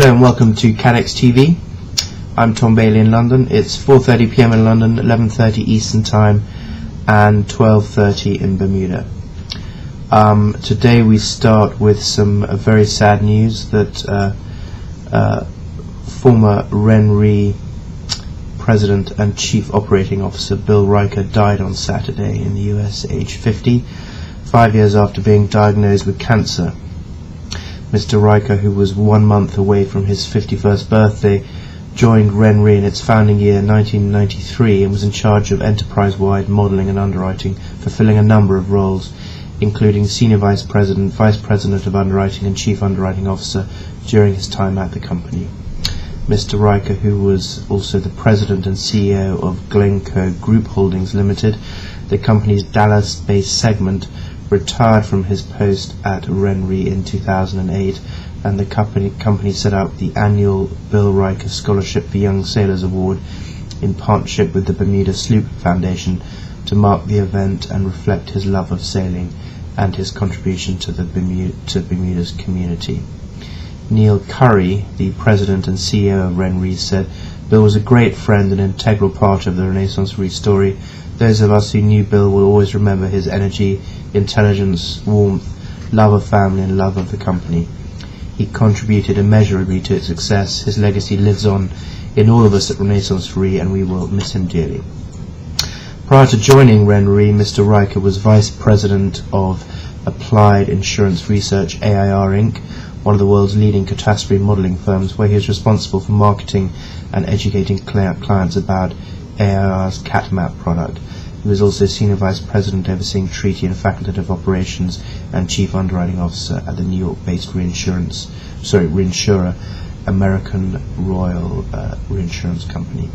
Hello and welcome to CATEX-TV. I'm Tom Bailey in London. It's 4:30 PM in London, 11:30 Eastern Time and 12:30 in Bermuda. Today we start with some very sad news that former RenRe President and Chief Operating Officer Bill Riker died on Saturday in the US, aged 50, 5 years after being diagnosed with cancer. Mr. Riker, who was 1 month away from his 51st birthday, joined RenRe in its founding year 1993 and was in charge of enterprise-wide modelling and underwriting, fulfilling a number of roles, including Senior Vice President, Vice President of Underwriting and Chief Underwriting Officer during his time at the company. Mr. Riker, who was also the President and CEO of Glencoe Group Holdings Limited, the company's Dallas-based segment, retired from his post at RenRe in 2008, and the company set up the annual Bill Riker Scholarship for Young Sailors Award in partnership with the Bermuda Sloop Foundation to mark the event and reflect his love of sailing and his contribution to Bermuda's community. Neil Curry, the President and CEO of RenRe, said, "Bill was a great friend and integral part of the Renaissance Re story. Those of us who knew Bill will always remember his energy, intelligence, warmth, love of family and love of the company. He contributed immeasurably to its success. His legacy lives on in all of us at Renaissance Re, and we will miss him dearly." Prior to joining RenRe, Mr. Riker was Vice President of Applied Insurance Research, AIR Inc., one of the world's leading catastrophe modelling firms, where he was responsible for marketing and educating clients about AIR's CatMap product. He was also Senior Vice President overseeing treaty and facultative operations and Chief Underwriting Officer at the New York-based reinsurer American Royal Reinsurance Company.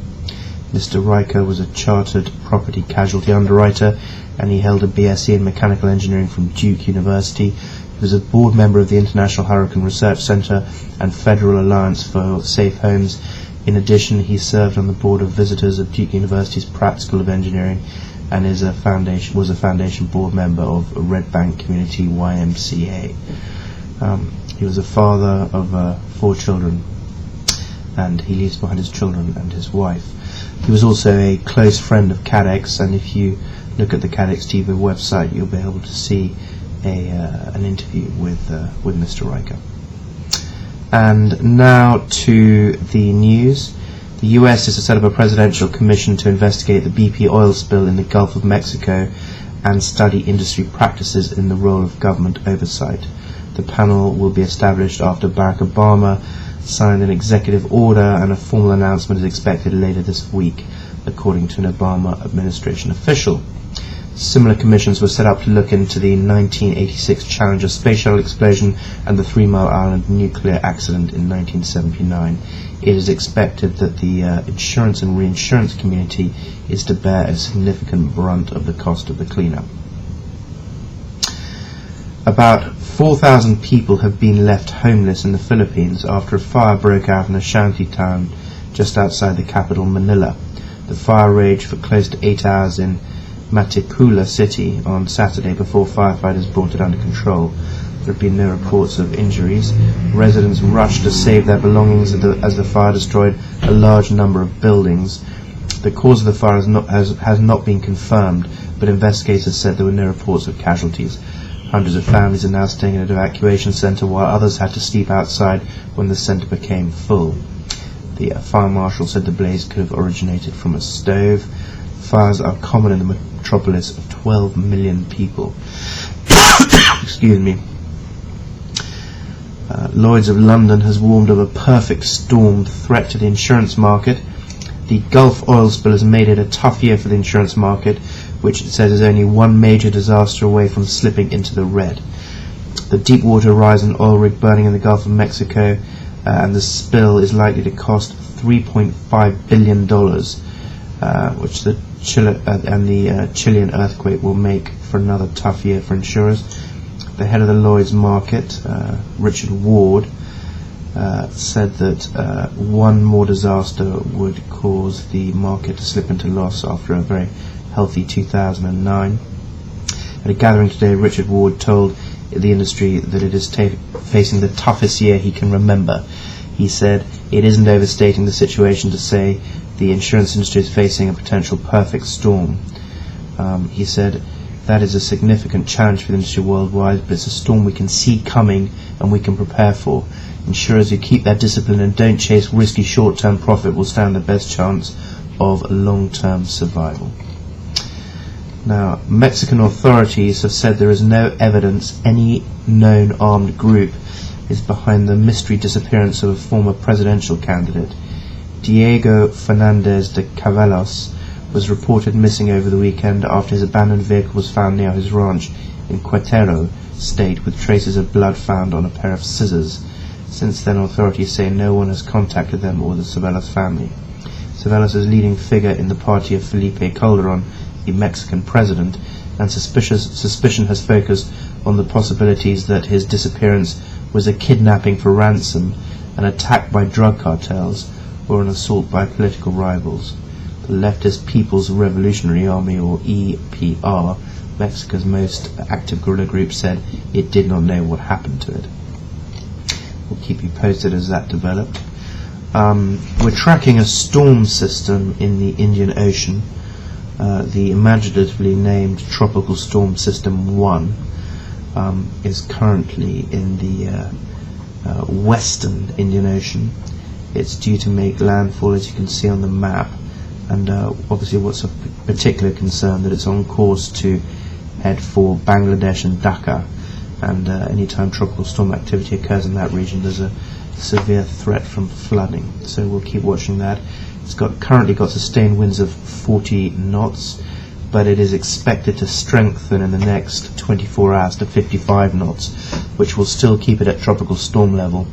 Mr. Riker was a chartered property casualty underwriter, and he held a BSc in mechanical engineering from Duke University. He was a board member of the International Hurricane Research Center and Federal Alliance for Safe Homes. In addition, he served on the board of visitors of Duke University's Pratt School of Engineering and was a foundation board member of Red Bank Community YMCA. He was a father of 4 children, and he leaves behind his children and his wife. He was also a close friend of CATEX, and if you look at the CATEX-TV website, you'll be able to see an interview with Mr. Riker. And now to the news. The US is to set up a presidential commission to investigate the BP oil spill in the Gulf of Mexico and study industry practices in the role of government oversight. The panel will be established after Barack Obama signed an executive order, and a formal announcement is expected later this week, according to an Obama administration official. Similar commissions were set up to look into the 1986 Challenger space shuttle explosion and the 3 Mile Island nuclear accident in 1979. It is expected that the insurance and reinsurance community is to bear a significant brunt of the cost of the cleanup. About 4,000 people have been left homeless in the Philippines after a fire broke out in a shanty town just outside the capital, Manila. The fire raged for close to 8 hours in Matikula City on Saturday before firefighters brought it under control. There have been no reports of injuries. Residents rushed to save their belongings as the fire destroyed a large number of buildings. The cause of the fire has not been confirmed, but investigators said there were no reports of casualties. Hundreds of families are now staying in an evacuation centre, while others had to sleep outside when the centre became full. The fire marshal said the blaze could have originated from a stove. Fires are common in the metropolis of 12 million people. Excuse me. Lloyd's of London has warned of a perfect storm threat to the insurance market. The Gulf oil spill has made it a tough year for the insurance market, which it says is only one major disaster away from slipping into the red. The Deepwater Horizon oil rig burning in the Gulf of Mexico, and the spill is likely to cost $3.5 billion, which the Chilean earthquake will make for another tough year for insurers. The head of the Lloyd's market, Richard Ward, said that one more disaster would cause the market to slip into loss after a very healthy 2009. At a gathering today, Richard Ward told the industry that it is facing the toughest year he can remember. He said, "It isn't overstating the situation to say the insurance industry is facing a potential perfect storm." He said, "That is a significant challenge for the industry worldwide, but it's a storm we can see coming and we can prepare for. Insurers who keep their discipline and don't chase risky short-term profit will stand the best chance of long-term survival." Now, Mexican authorities have said there is no evidence any known armed group is behind the mystery disappearance of a former presidential candidate. Diego Fernandez de Cavalos was reported missing over the weekend after his abandoned vehicle was found near his ranch in Querétaro state, with traces of blood found on a pair of scissors. Since then, authorities say no one has contacted them or the Cavalos family. Cavalos is a leading figure in the party of Felipe Calderón, the Mexican president, and suspicion has focused on the possibilities that his disappearance was a kidnapping for ransom, an attack by drug cartels, or an assault by political rivals. The leftist People's Revolutionary Army, or EPR, Mexico's most active guerrilla group, said it did not know what happened to it. We'll keep you posted as that developed. We're tracking a storm system in the Indian Ocean, the imaginatively named Tropical Storm System 1 is currently in the western Indian Ocean. It's due to make landfall, as you can see on the map, and obviously what's of particular concern that it's on course to head for Bangladesh and Dhaka, and anytime tropical storm activity occurs in that region there's a severe threat from flooding, so we'll keep watching that. It's currently got sustained winds of 40 knots, but it is expected to strengthen in the next 24 hours to 55 knots, which will still keep it at tropical storm level,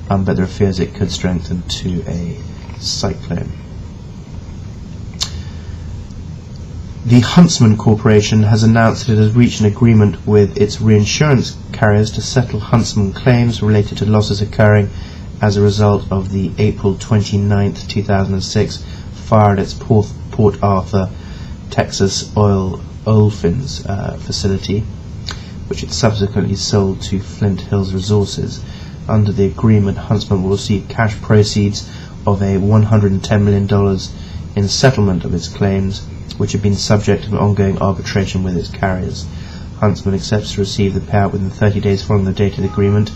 but there are fears it could strengthen to a cyclone. The Huntsman Corporation has announced that it has reached an agreement with its reinsurance carriers to settle Huntsman claims related to losses occurring as a result of the April 29, 2006 fire at its Port Arthur, Texas olefins facility, which it subsequently sold to Flint Hills Resources. Under the agreement, Huntsman will receive cash proceeds of $110 million in settlement of its claims, which have been subject to an ongoing arbitration with its carriers. Huntsman accepts to receive the payout within 30 days following the date of the agreement.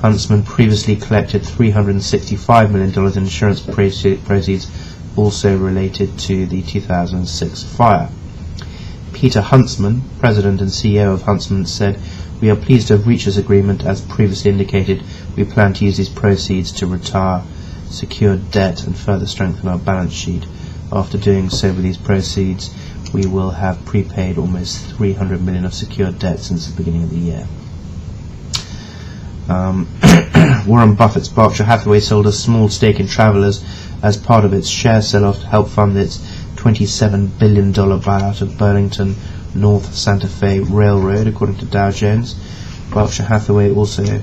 Huntsman previously collected $365 million in insurance proceeds, also related to the 2006 fire. Peter Huntsman, President and CEO of Huntsman, said, "We are pleased to have reached this agreement. As previously indicated, we plan to use these proceeds to retire secured debt and further strengthen our balance sheet. After doing so with these proceeds, we will have prepaid almost $300 million of secured debt since the beginning of the year." Warren Buffett's Berkshire Hathaway sold a small stake in Travelers as part of its share sell-off to help fund its $27 billion buyout of Burlington North Santa Fe Railroad, according to Dow Jones. Berkshire Hathaway also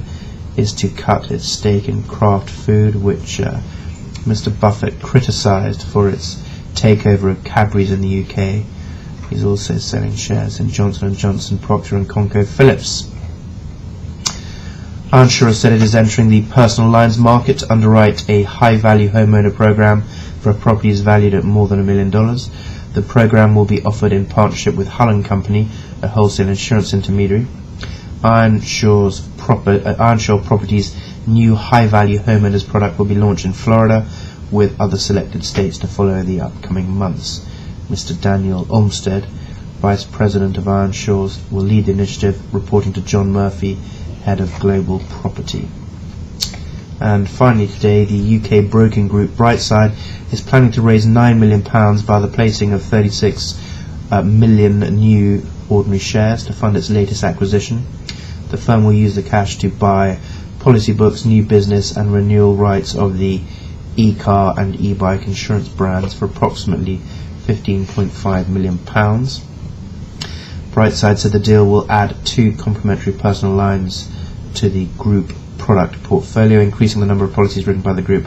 is to cut its stake in Kraft Food, which Mr. Buffett criticised for its takeover of Cadbury's in the UK. He's also selling shares in Johnson & Johnson, Procter & ConocoPhillips. Ironshore has said it is entering the personal lines market to underwrite a high-value homeowner program for properties valued at more than $1 million. The program will be offered in partnership with Hull & Company, a wholesale insurance intermediary. Ironshore Properties' new high-value homeowners product will be launched in Florida, with other selected states to follow the upcoming months. Mr. Daniel Olmsted, Vice President of Ironshore, will lead the initiative, reporting to John Murphy, Head of Global Property. And finally today, the UK broking group Brightside is planning to raise £9 million via the placing of 36 million new ordinary shares to fund its latest acquisition. The firm will use the cash to buy policy books, new business and renewal rights of the e-car and e-bike insurance brands for approximately £15.5 million. Brightside said the deal will add 2 complementary personal lines to the group product portfolio, increasing the number of policies written by the group